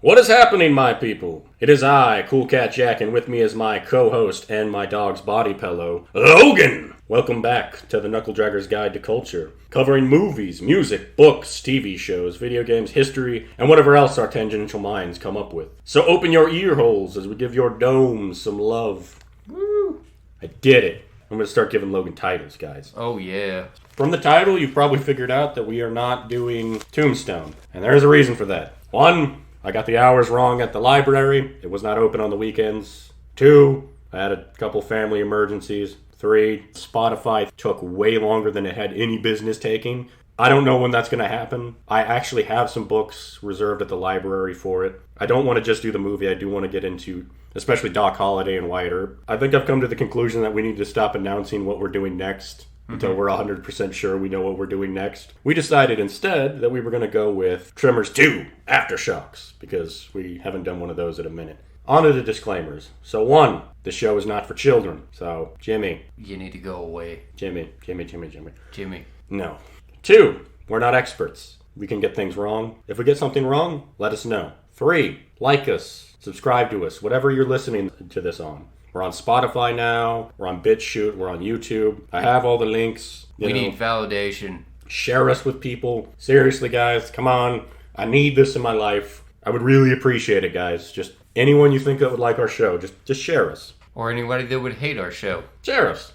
What is happening, my people? It is I, Cool Cat Jack, and with me is my co-host and my dog's body pillow, Logan! Welcome back to the Knuckle Dragger's Guide to Culture, covering movies, music, books, TV shows, video games, history, and whatever else our tangential minds come up with. So open your ear holes as we give your domes some love. Woo! I did it. I'm going to start giving Logan titles, guys. Oh, yeah. From the title, you've probably figured out that we are not doing Tombstone, and there is a reason for that. 1, I got the hours wrong at the library. It was not open on the weekends. 2, I had a couple family emergencies. 3, Spotify took way longer than it had any business taking. I don't know when that's going to happen. I actually have some books reserved at the library for it. I don't want to just do the movie. I do want to get into, especially Doc Holliday and Wyatt Earp. I think I've come to the conclusion that we need to stop announcing what we're doing next until we're 100% sure we know what we're doing next. We decided instead that we were going to go with Tremors 2, Aftershocks, because we haven't done one of those in a minute. On to the disclaimers. So 1, the show is not for children. So, Jimmy. You need to go away. Jimmy. No. 2, we're not experts. We can get things wrong. If we get something wrong, let us know. 3, like us, subscribe to us, whatever you're listening to this on. We're on Spotify now. We're on BitChute. We're on YouTube. I have all the links. We need validation. Share us with people. Seriously, guys, come on. I need this in my life. I would really appreciate it, guys. Just anyone you think that would like our show, just share us. Or anybody that would hate our show. Share us.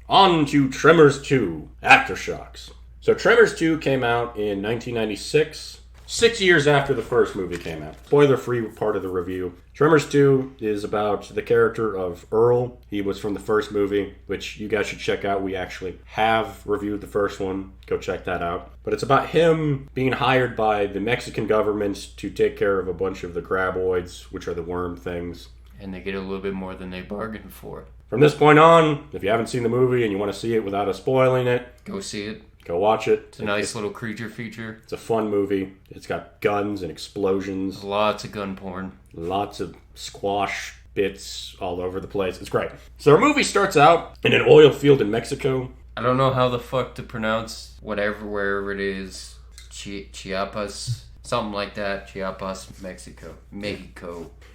On to Tremors 2, Aftershocks. So Tremors 2 came out in 1996. 6 years after the first movie came out. Spoiler-free part of the review. Tremors 2 is about the character of Earl. He was from the first movie, which you guys should check out. We actually have reviewed the first one. Go check that out. But it's about him being hired by the Mexican government to take care of a bunch of the graboids, which are the worm things. And they get a little bit more than they bargained for. From this point on, if you haven't seen the movie and you want to see it without us spoiling it, go see it. Go watch it. It's a nice little creature feature. It's a fun movie. It's got guns and explosions. Lots of gun porn. Lots of squash bits all over the place. It's great. So our movie starts out in an oil field in Mexico. I don't know how the fuck to pronounce wherever it is. Chiapas. Something like that. Chiapas, Mexico.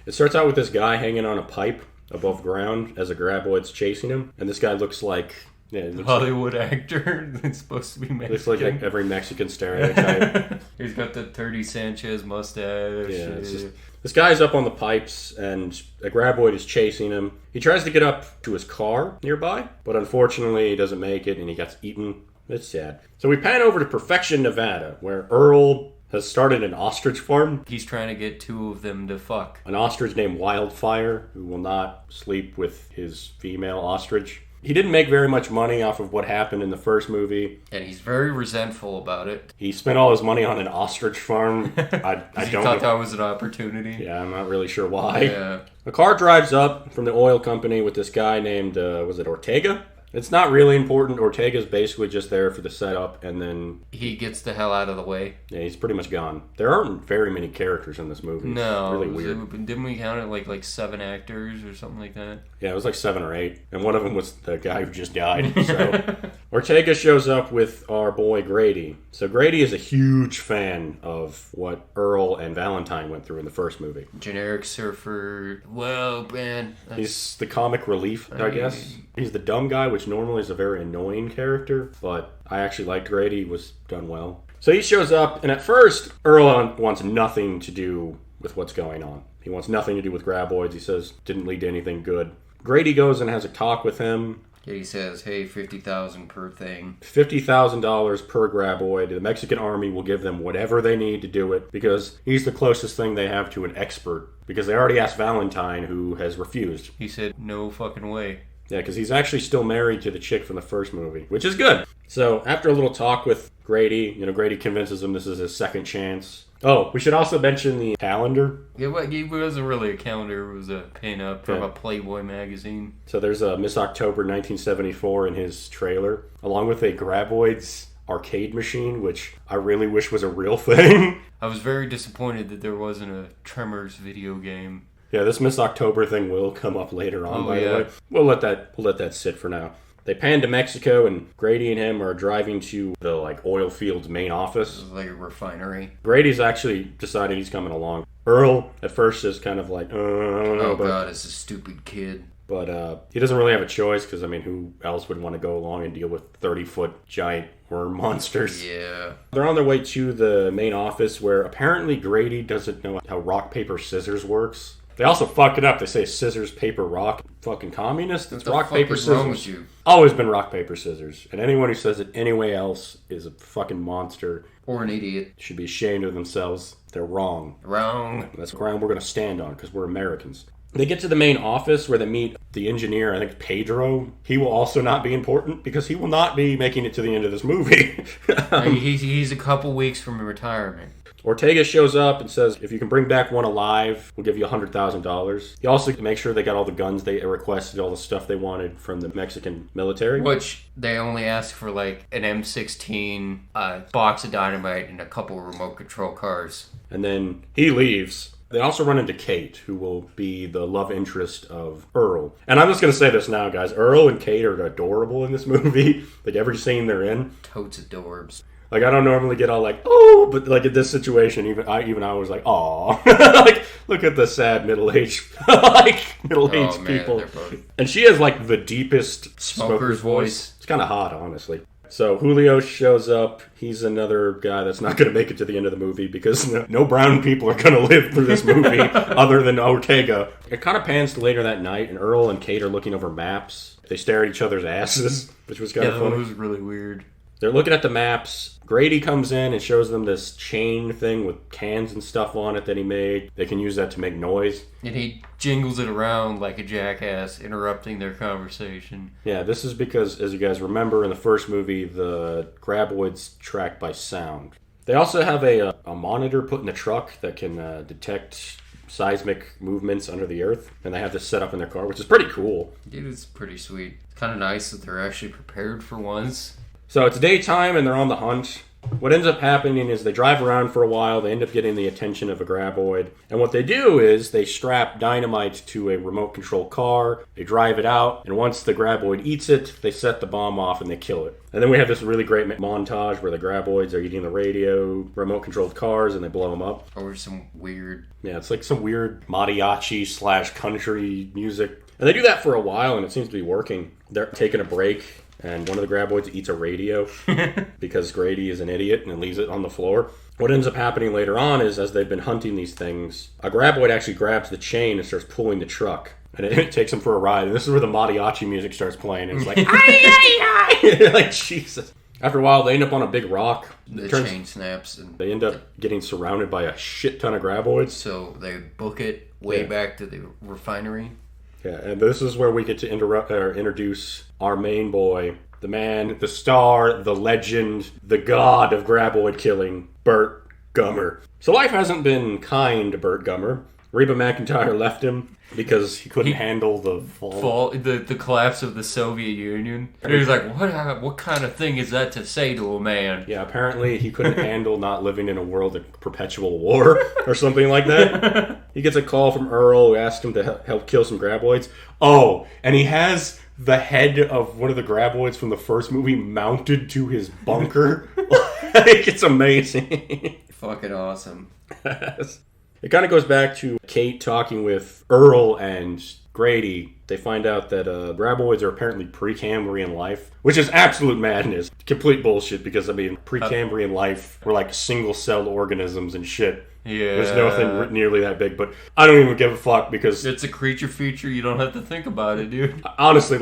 It starts out with this guy hanging on a pipe above ground as a graboid's chasing him. And this guy looks like... Yeah, Hollywood actor that's supposed to be Mexican. Looks like every Mexican stereotype. He's got the 30 Sanchez mustache. Yeah, this guy's up on the pipes, and a graboid is chasing him. He tries to get up to his car nearby, but unfortunately he doesn't make it, and he gets eaten. It's sad. So we pan over to Perfection, Nevada, where Earl has started an ostrich farm. He's trying to get 2 of them to fuck. An ostrich named Wildfire, who will not sleep with his female ostrich. He didn't make very much money off of what happened in the first movie. And he's very resentful about it. He spent all his money on an ostrich farm. I thought that was an opportunity. Yeah, I'm not really sure why. Yeah. A car drives up from the oil company with this guy named, was it Ortega? It's not really important. Ortega's basically just there for the setup, and then... He gets the hell out of the way. Yeah, he's pretty much gone. There aren't very many characters in this movie. No. It's really weird. Didn't we count it like 7 actors or something like that? Yeah, it was like 7 or 8. And one of them was the guy who just died. So Ortega shows up with our boy Grady. So Grady is a huge fan of what Earl and Valentine went through in the first movie. Generic surfer. Whoa, man. He's the comic relief, I guess. He's the dumb guy, which normally is a very annoying character, but I actually liked Grady. He was done well. So he shows up, and at first, Earl wants nothing to do with what's going on. He wants nothing to do with graboids. He says didn't lead to anything good. Grady goes and has a talk with him. Yeah, he says, hey, $50,000 per thing. $50,000 per graboid. The Mexican army will give them whatever they need to do it because he's the closest thing they have to an expert. Because they already asked Valentine, who has refused. He said, no fucking way. Yeah, because he's actually still married to the chick from the first movie, which is good. So after a little talk with Grady, Grady convinces him this is his second chance. Oh, we should also mention the calendar. It wasn't really a calendar. It was a pin-up from a Playboy magazine. So there's a Miss October 1974 in his trailer, along with a Graboids arcade machine, which I really wish was a real thing. I was very disappointed that there wasn't a Tremors video game. Yeah, this Miss October thing will come up later on, by the way. We'll let that sit for now. They pan to Mexico, and Grady and him are driving to the oil fields main office. Like a refinery. Grady's actually decided he's coming along. Earl at first is kind of like, I don't know. Oh God, it's a stupid kid. But he doesn't really have a choice because, who else would want to go along and deal with 30-foot giant worm monsters? Yeah. They're on their way to the main office where apparently Grady doesn't know how rock, paper, scissors works. They also fuck it up. They say scissors, paper, rock. Fucking communist. It's rock, paper, scissors. Wrong with you? Always been rock, paper, scissors. And anyone who says it any way else is a fucking monster. Or an idiot. Should be ashamed of themselves. They're wrong. Wrong. That's the ground we're going to stand on because we're Americans. They get to the main office where they meet the engineer, I think Pedro. He will also not be important because he will not be making it to the end of this movie. He's a couple weeks from retirement. Ortega shows up and says, if you can bring back one alive, we'll give you $100,000. He also makes sure they got all the guns they requested, all the stuff they wanted from the Mexican military. Which they only ask for an M16, a box of dynamite, and a couple of remote control cars. And then he leaves. They also run into Kate, who will be the love interest of Earl. And I'm just going to say this now, guys. Earl and Kate are adorable in this movie. Every scene they're in. Totes adorbs. I don't normally get all oh, but in this situation, even I was like, aw. Look at the sad middle-aged, middle-aged people. And she has the deepest smoker's voice. It's kind of hot, honestly. So Julio shows up. He's another guy that's not going to make it to the end of the movie because no brown people are going to live through this movie other than Ortega. It kind of pans to later that night, and Earl and Kate are looking over maps. They stare at each other's asses, which was kind of funny. Yeah, that was really weird. They're looking at the maps. Grady comes in and shows them this chain thing with cans and stuff on it that he made. They can use that to make noise. And he jingles it around like a jackass, interrupting their conversation. Yeah, this is because, as you guys remember, in the first movie, the graboids track by sound. They also have a monitor put in the truck that can detect seismic movements under the earth. And they have this set up in their car, which is pretty cool. Dude, it's pretty sweet. It's kind of nice that they're actually prepared for once. So it's daytime and they're on the hunt. What ends up happening is they drive around for a while. They end up getting the attention of a graboid. And what they do is they strap dynamite to a remote control car. They drive it out. And once the graboid eats it, they set the bomb off and they kill it. And then we have this really great montage where the graboids are eating the radio, remote controlled cars, and they blow them up. Or some weird... Yeah, it's some weird mariachi / country music. And they do that for a while and it seems to be working. They're taking a break. And one of the graboids eats a radio because Grady is an idiot and leaves it on the floor. What ends up happening later on is, as they've been hunting these things, a graboid actually grabs the chain and starts pulling the truck. And it takes them for a ride. And this is where the mariachi music starts playing. And it's like, like, Jesus. After a while, they end up on a big rock. The chain snaps. And they end up getting surrounded by a shit ton of graboids. So they book it way back to the refinery. Yeah, and this is where we get to introduce our main boy, the man, the star, the legend, the god of graboid killing, Burt Gummer. So life hasn't been kind to Burt Gummer. Reba McEntire left him because he couldn't handle the the collapse of the Soviet Union. And he was like, what kind of thing is that to say to a man? Yeah, apparently he couldn't handle not living in a world of perpetual war or something like that. He gets a call from Earl who asks him to help kill some graboids. Oh, and he has the head of one of the graboids from the first movie mounted to his bunker. It's amazing. Fucking awesome. It kind of goes back to Kate talking with Earl and Grady. They find out that graboids are apparently Precambrian life, which is absolute madness. Complete bullshit because, Precambrian life were like single-celled organisms and shit. Yeah. There's nothing nearly that big, but I don't even give a fuck because... It's a creature feature. You don't have to think about it, dude. Honestly,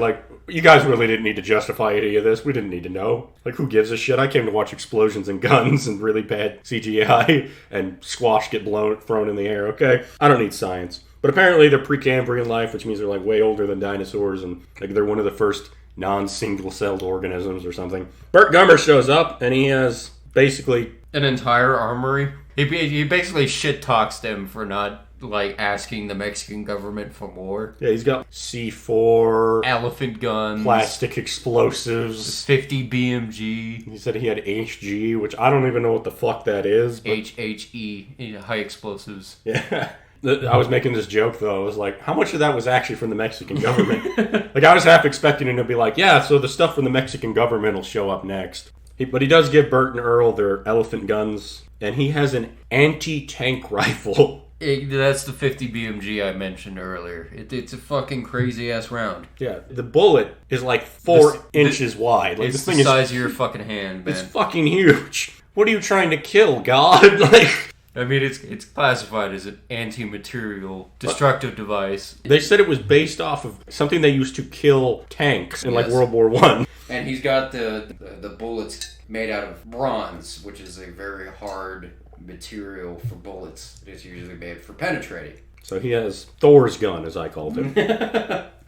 you guys really didn't need to justify any of this. We didn't need to know. Who gives a shit? I came to watch explosions and guns and really bad CGI and squash get thrown in the air, okay? I don't need science. But apparently they're Precambrian life, which means they're way older than dinosaurs and they're one of the first non-single-celled organisms or something. Burt Gummer shows up and he has basically... an entire armory. He basically shit-talks them for not, asking the Mexican government for more. Yeah, he's got C4... elephant guns. Plastic explosives. 50 BMG. He said he had HG, which I don't even know what the fuck that is. But... HHE. High explosives. Yeah. I was making this joke, though. I was like, how much of that was actually from the Mexican government? Like, I was half expecting him to be like, yeah, so the stuff from the Mexican government will show up next. But he does give Burt and Earl their elephant guns, and he has an anti-tank rifle. That's the 50 BMG I mentioned earlier. It's a fucking crazy-ass round. Yeah, the bullet is like 4 inches wide. Like, it's the size of your fucking hand, man. It's fucking huge. What are you trying to kill, God? Like... I mean, it's classified as an anti-material destructive device. They said it was based off of something they used to kill tanks in like World War One. And he's got the bullets made out of bronze, which is a very hard material for bullets. It's usually made for penetrating. So he has Thor's gun, as I called him.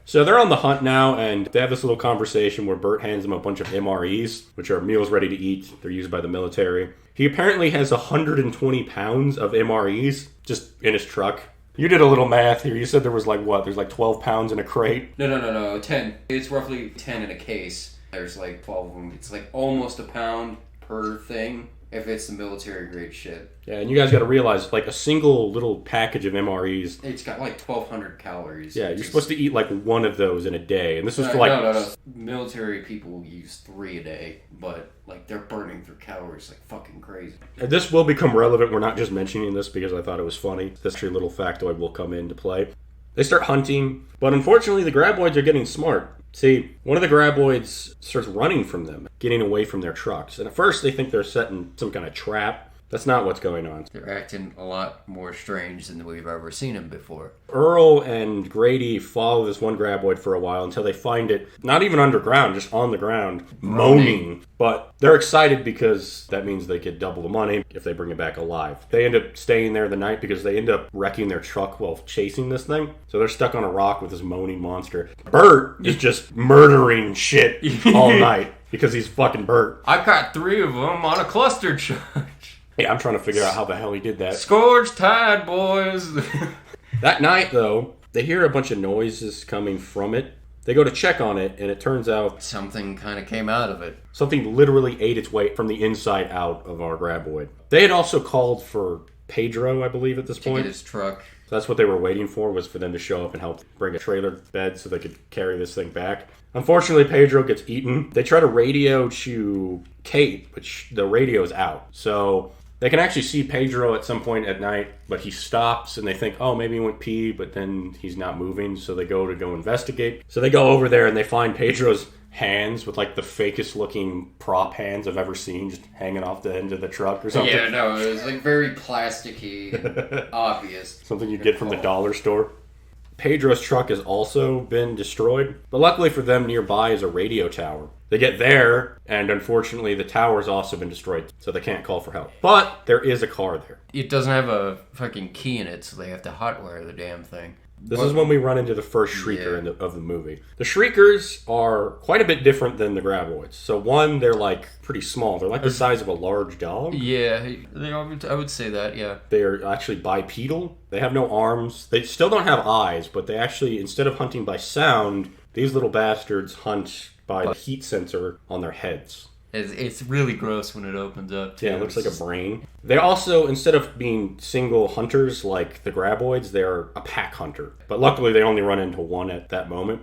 So they're on the hunt now, and they have this little conversation where Burt hands him a bunch of MREs, which are meals ready to eat. They're used by the military. He apparently has 120 pounds of MREs just in his truck. You did a little math here. You said there was like what? There's like 12 pounds in a crate? No. 10. It's roughly 10 in a case. There's like 12 of them. It's like almost a pound per thing. If it's the military grade shit. Yeah, and you guys got to realize, like, a single little package of MREs... It's got like 1,200 calories. Yeah, you're supposed to eat like one of those in a day. And this was for like... No. Military people use 3 a day, but, like, they're burning through calories like fucking crazy. And this will become relevant. We're not just mentioning this because I thought it was funny. This true little factoid will come into play. They start hunting, but unfortunately the graboids are getting smart. See, one of the graboids starts running from them, getting away from their trucks. And at first they think they're setting some kind of trap. That's not what's going on. They're acting a lot more strange than we've ever seen them before. Earl and Grady follow this one graboid for a while until they find it, not even underground, just on the ground, moaning. But they're excited because that means they get double the money if they bring it back alive. They end up staying there the night because they end up wrecking their truck while chasing this thing. So they're stuck on a rock with this moaning monster. Burt is just murdering shit all night because he's fucking Burt. I caught 3 of them on a cluster charge. Yeah, I'm trying to figure out how the hell he did that. Scourge tide, boys. That night, though, they hear a bunch of noises coming from it. They go to check on it, and it turns out... something kind of came out of it. Something literally ate its way from the inside out of our graboid. They had also called for Pedro, I believe, at this point. To get his truck. So that's what they were waiting for, was for them to show up and help bring a trailer bed so they could carry this thing back. Unfortunately, Pedro gets eaten. They try to radio to Kate, but the radio is out. So... they can actually see Pedro at some point at night, but he stops and they think, oh, maybe he went pee, but then he's not moving, so they go investigate. So they go over there and they find Pedro's hands with like the fakest looking prop hands I've ever seen, just hanging off the end of the truck or something. Yeah, no, it was like very plasticky and obvious. Something you get from the dollar store. Pedro's truck has also been destroyed, but luckily for them, nearby is a radio tower. They get there, and unfortunately the tower's also been destroyed, so they can't call for help. But there is a car there. It doesn't have a fucking key in it, so they have to hotwire the damn thing. This is when we run into the first Shrieker of the movie. The Shriekers are quite a bit different than the Graboids. So one, they're like pretty small. They're like the size of a large dog. Yeah, I would say that, yeah. They're actually bipedal. They have no arms. They still don't have eyes, but they actually, instead of hunting by sound, these little bastards hunt by the heat sensor on their heads. It's really gross when it opens up, too. Yeah, it looks like a brain. They also, instead of being single hunters like the Graboids, they're a pack hunter. But luckily, they only run into one at that moment.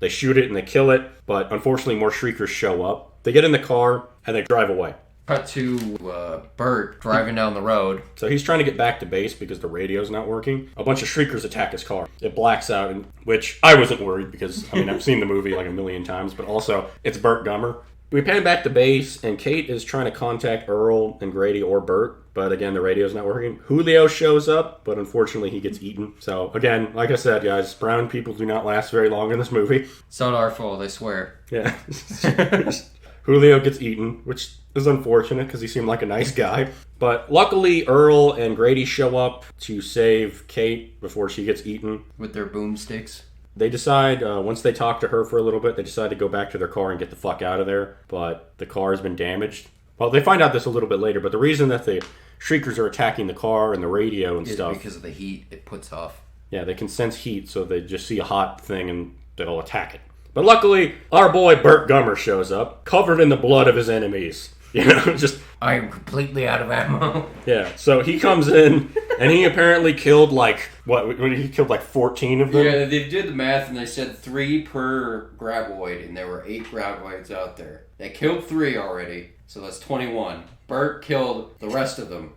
They shoot it and they kill it, but unfortunately, more Shriekers show up. They get in the car and they drive away. Cut to Burt driving down the road. So he's trying to get back to base because the radio's not working. A bunch of Shriekers attack his car. It blacks out, which I wasn't worried because, I mean, I've seen the movie like a million times, but also it's Burt Gummer. We pan back to base, and Kate is trying to contact Earl and Grady or Burt, but again, the radio's not working. Julio shows up, but unfortunately he gets eaten. So again, like I said, guys, brown people do not last very long in this movie. It's not our fault, I swear. Yeah. Julio gets eaten, which is unfortunate because he seemed like a nice guy. But luckily, Earl and Grady show up to save Kate before she gets eaten. With their boomsticks. They decide, once they talk to her for a little bit, they decide to go back to their car and get the fuck out of there. But the car has been damaged. Well, they find out this a little bit later, but the reason that the Shriekers are attacking the car and the radio and stuff... because of the heat it puts off. Yeah, they can sense heat, so they just see a hot thing and they'll attack it. But luckily, our boy Burt Gummer shows up, covered in the blood of his enemies. Just... I am completely out of ammo. Yeah, so he comes in, and he apparently killed, he killed 14 of them? Yeah, they did the math, and they said 3 per graboid, and there were 8 graboids out there. They killed 3 already, so that's 21. Burt killed the rest of them.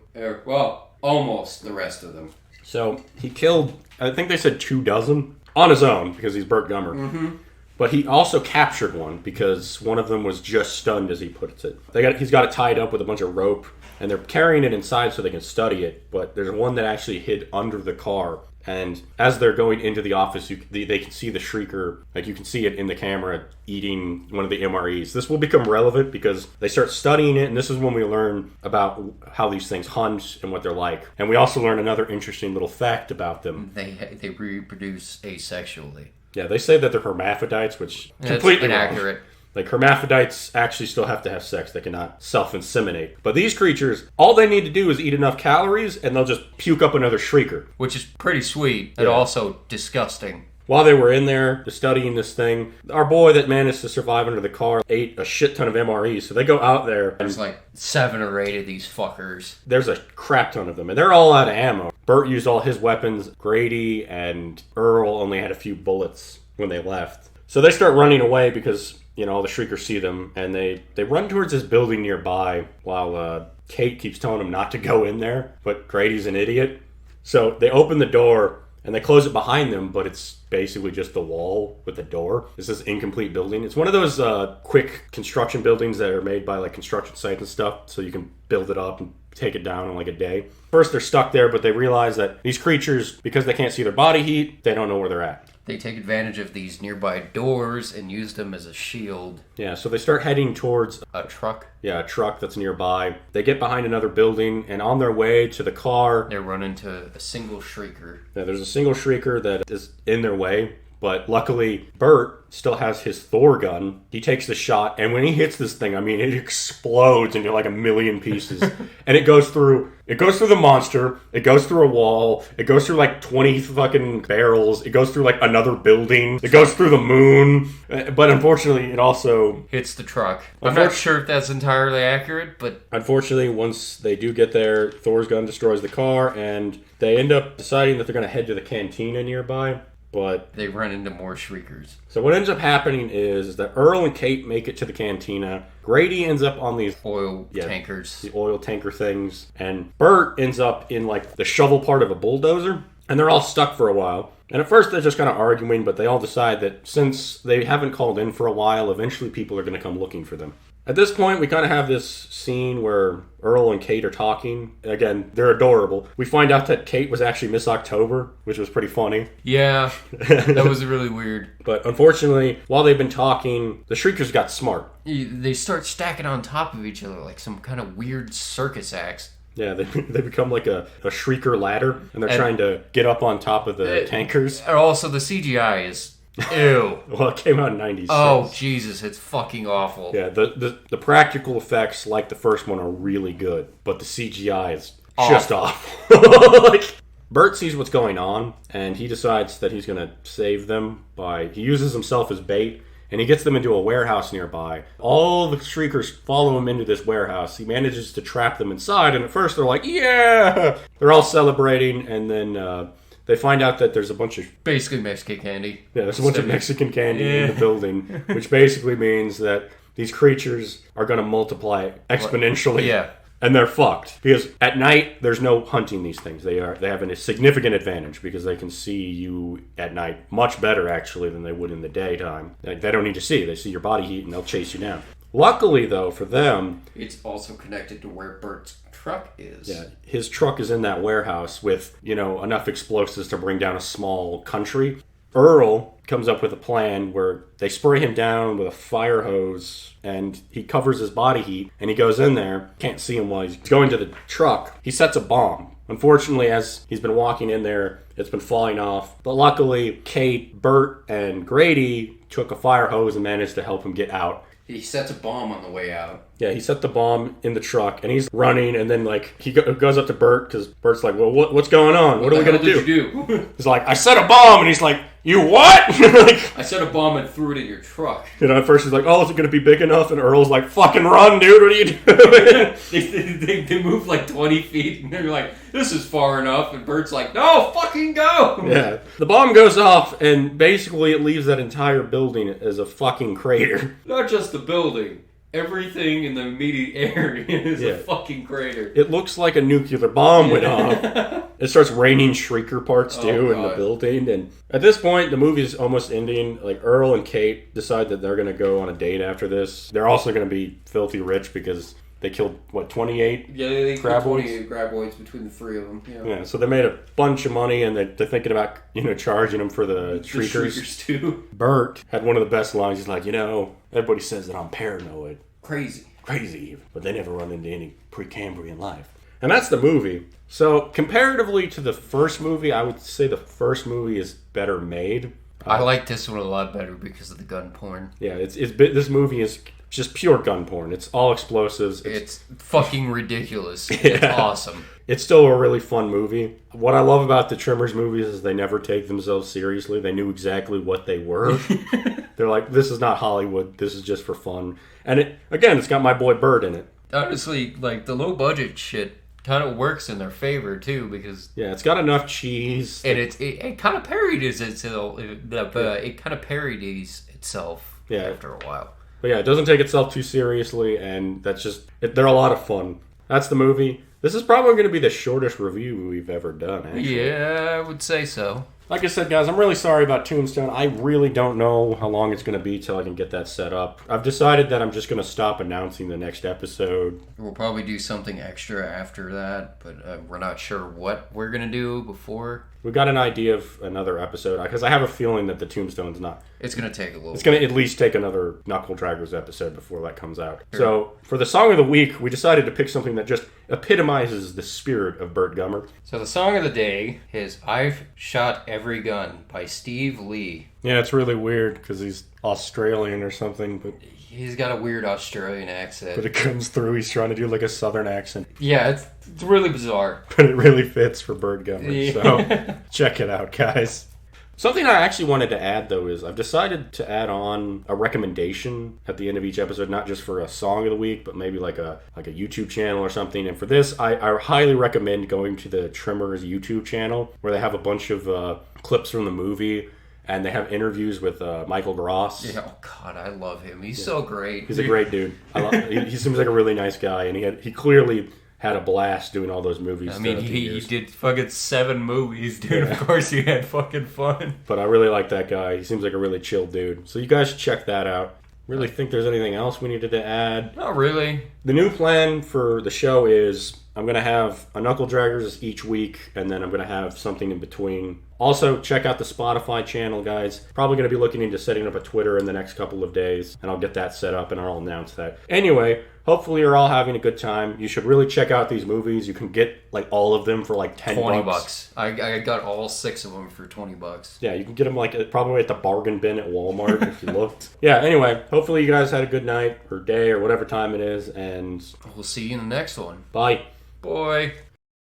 Almost the rest of them. So, he killed, I think they said 24 on his own, because he's Burt Gummer. Mm-hmm. But he also captured one because one of them was just stunned, as he puts it. He's got it tied up with a bunch of rope, and they're carrying it inside so they can study it. But there's one that actually hid under the car. And as they're going into the office, they can see the Shrieker, you can see it in the camera, eating one of the MREs. This will become relevant because they start studying it, and this is when we learn about how these things hunt and what they're like. And we also learn another interesting little fact about them. They reproduce asexually. Yeah, they say that they're hermaphrodites, which is completely inaccurate. Hermaphrodites actually still have to have sex. They cannot self-inseminate. But these creatures, all they need to do is eat enough calories, and they'll just puke up another Shrieker. Which is pretty sweet, and also disgusting. While they were in there studying this thing, our boy that managed to survive under the car ate a shit ton of MREs. So they go out there. There's 7 or 8 of these fuckers. There's a crap ton of them, and they're all out of ammo. Burt used all his weapons. Grady and Earl only had a few bullets when they left. So they start running away because, all the Shriekers see them, and they run towards this building nearby while Kate keeps telling them not to go in there, but Grady's an idiot. So they open the door, and they close it behind them, but it's basically just the wall with the door. It's this incomplete building. It's one of those quick construction buildings that are made by construction sites and stuff, so you can build it up and take it down in a day. First, they're stuck there, but they realize that these creatures, because they can't see their body heat, they don't know where they're at. They take advantage of these nearby doors and use them as a shield. Yeah, so they start heading towards a truck. Yeah, a truck that's nearby. They get behind another building, and on their way to the car, they run into a single Shrieker. Yeah, there's a single Shrieker that is in their way, but luckily Burt still has his Thor gun. He takes the shot, and when he hits this thing, it explodes into a million pieces. And it goes through the monster, it goes through a wall, it goes through 20 fucking barrels, it goes through another building, it goes through the moon, but unfortunately it also hits the truck. I'm not sure if that's entirely accurate, but unfortunately once they do get there, Thor's gun destroys the car, and they end up deciding that they're going to head to the cantina nearby. But they run into more Shriekers. So what ends up happening is that Earl and Kate make it to the cantina. Grady ends up on these oil tankers. The oil tanker things. And Burt ends up in the shovel part of a bulldozer. And they're all stuck for a while. And at first they're just kind of arguing, but they all decide that since they haven't called in for a while, eventually people are going to come looking for them. At this point, we kind of have this scene where Earl and Kate are talking. Again, they're adorable. We find out that Kate was actually Miss October, which was pretty funny. Yeah, that was really weird. But unfortunately, while they've been talking, the Shriekers got smart. They start stacking on top of each other like some kind of weird circus acts. Yeah, they become like a Shrieker ladder, and they're trying to get up on top of the tankers. And also, the CGI is... Ew. Well, it came out in 96. Oh, Jesus, it's fucking awful. Yeah, the practical effects, like the first one, are really good, but the CGI is just awful. Burt sees what's going on, and he decides that he's going to save them he uses himself as bait, and he gets them into a warehouse nearby. All the Shriekers follow him into this warehouse. He manages to trap them inside, and at first they're like, yeah! They're all celebrating, and then... they find out that there's a bunch of... basically Mexican candy. Yeah, there's a bunch of Mexican candy in the building, which basically means that these creatures are going to multiply exponentially. Yeah. And they're fucked. Because at night, there's no hunting these things. They have a significant advantage because they can see you at night much better, actually, than they would in the daytime. They don't need to see. They see your body heat and they'll chase you down. Luckily, though, for them... it's also connected to where Burt's truck is. Yeah, his truck is in that warehouse with, enough explosives to bring down a small country. Earl comes up with a plan where they spray him down with a fire hose and he covers his body heat and he goes in there, can't see him while he's going to the truck. He sets a bomb. Unfortunately, as he's been walking in there, it's been falling off. But luckily, Kate, Burt, and Grady took a fire hose and managed to help him get out. He sets a bomb on the way out. Yeah, he set the bomb in the truck, and he's running, and then, he goes up to Burt, because Burt's like, well, what's going on? What are we going to do? What the hell did you do? He's like, I set a bomb, and he's like, you what? Like, I set a bomb and threw it in your truck. you know, at first he's like, oh, is it going to be big enough? And Earl's like, fucking run, dude. What are you doing? they move like 20 feet, and they're like, this is far enough. And Bert's like, no, fucking go. Yeah. The bomb goes off, and basically it leaves that entire building as a fucking crater. Not just the building. Everything in the immediate area is a fucking crater. It looks like a nuclear bomb went off. It starts raining shrieker parts too in the building. And at this point, the movie's almost ending. Like, Earl and Kate decide that they're going to go on a date after this. They're also going to be filthy rich because they killed, 28? Yeah, they killed graboids? 28 graboids between the three of them. Yeah, so they made a bunch of money, and they're thinking about, charging them for the shriekers. Shriekers, too. Burt had one of the best lines. He's like, everybody says that I'm paranoid. Crazy, but they never run into any Precambrian life. And that's the movie. So, comparatively to the first movie, I would say the first movie is better made. I like this one a lot better because of the gun porn. Yeah, this movie is just pure gun porn. It's all explosives. It's fucking ridiculous. It's awesome. It's still a really fun movie. What I love about the Tremors movies is they never take themselves seriously. They knew exactly what they were. They're like, this is not Hollywood. This is just for fun. And it's got my boy Burt in it. Honestly, like, the low budget shit kind of works in their favor too, because it's got enough cheese, and it kind of parodies itself. It kind of parodies itself after a while. But it doesn't take itself too seriously, and that's just they're a lot of fun. That's the movie. This is probably going to be the shortest review we've ever done, actually. Yeah, I would say so. Like I said, guys, I'm really sorry about Tombstone. I really don't know how long it's going to be till I can get that set up. I've decided that I'm just going to stop announcing the next episode. We'll probably do something extra after that, but we're not sure what we're going to do before. We've got an idea of another episode, because I have a feeling that the Tombstone's not... It's going to take a little It's going to at least take another Knuckle Draggers episode before that comes out. Sure. So, for the Song of the Week, we decided to pick something that just epitomizes the spirit of Burt Gummer. So the song of the day is I've Shot Every Gun by Steve Lee. Yeah, it's really weird, because he's Australian or something, but... He's got a weird Australian accent. But it comes through, he's trying to do like a southern accent. Yeah, it's really bizarre. But it really fits for Burt Gummer, so check it out, guys. Something I actually wanted to add, though, is I've decided to add on a recommendation at the end of each episode, not just for a song of the week, but maybe like a YouTube channel or something. And for this, I highly recommend going to the Tremors YouTube channel, where they have a bunch of clips from the movie. And they have interviews with Michael Gross. Yeah, oh God, I love him. He's so great. He's a great dude. He seems like a really nice guy, and he clearly had a blast doing all those movies. I mean, he did fucking 7 movies, dude. Yeah. Of course he had fucking fun. But I really like that guy. He seems like a really chill dude. So you guys should check that out. Really think there's anything else we needed to add? Not really. The new plan for the show is I'm going to have a Knuckle Draggers each week, and then I'm going to have something in between. Also, check out the Spotify channel, guys. Probably going to be looking into setting up a Twitter in the next couple of days, and I'll get that set up and I'll announce that. Anyway, hopefully you're all having a good time. You should really check out these movies. You can get like all of them for like $10. I got all 6 of them for $20. Yeah, you can get them like probably at the bargain bin at Walmart if you looked. Yeah, anyway, hopefully you guys had a good night or day or whatever time it is, and we'll see you in the next one. Bye. Bye.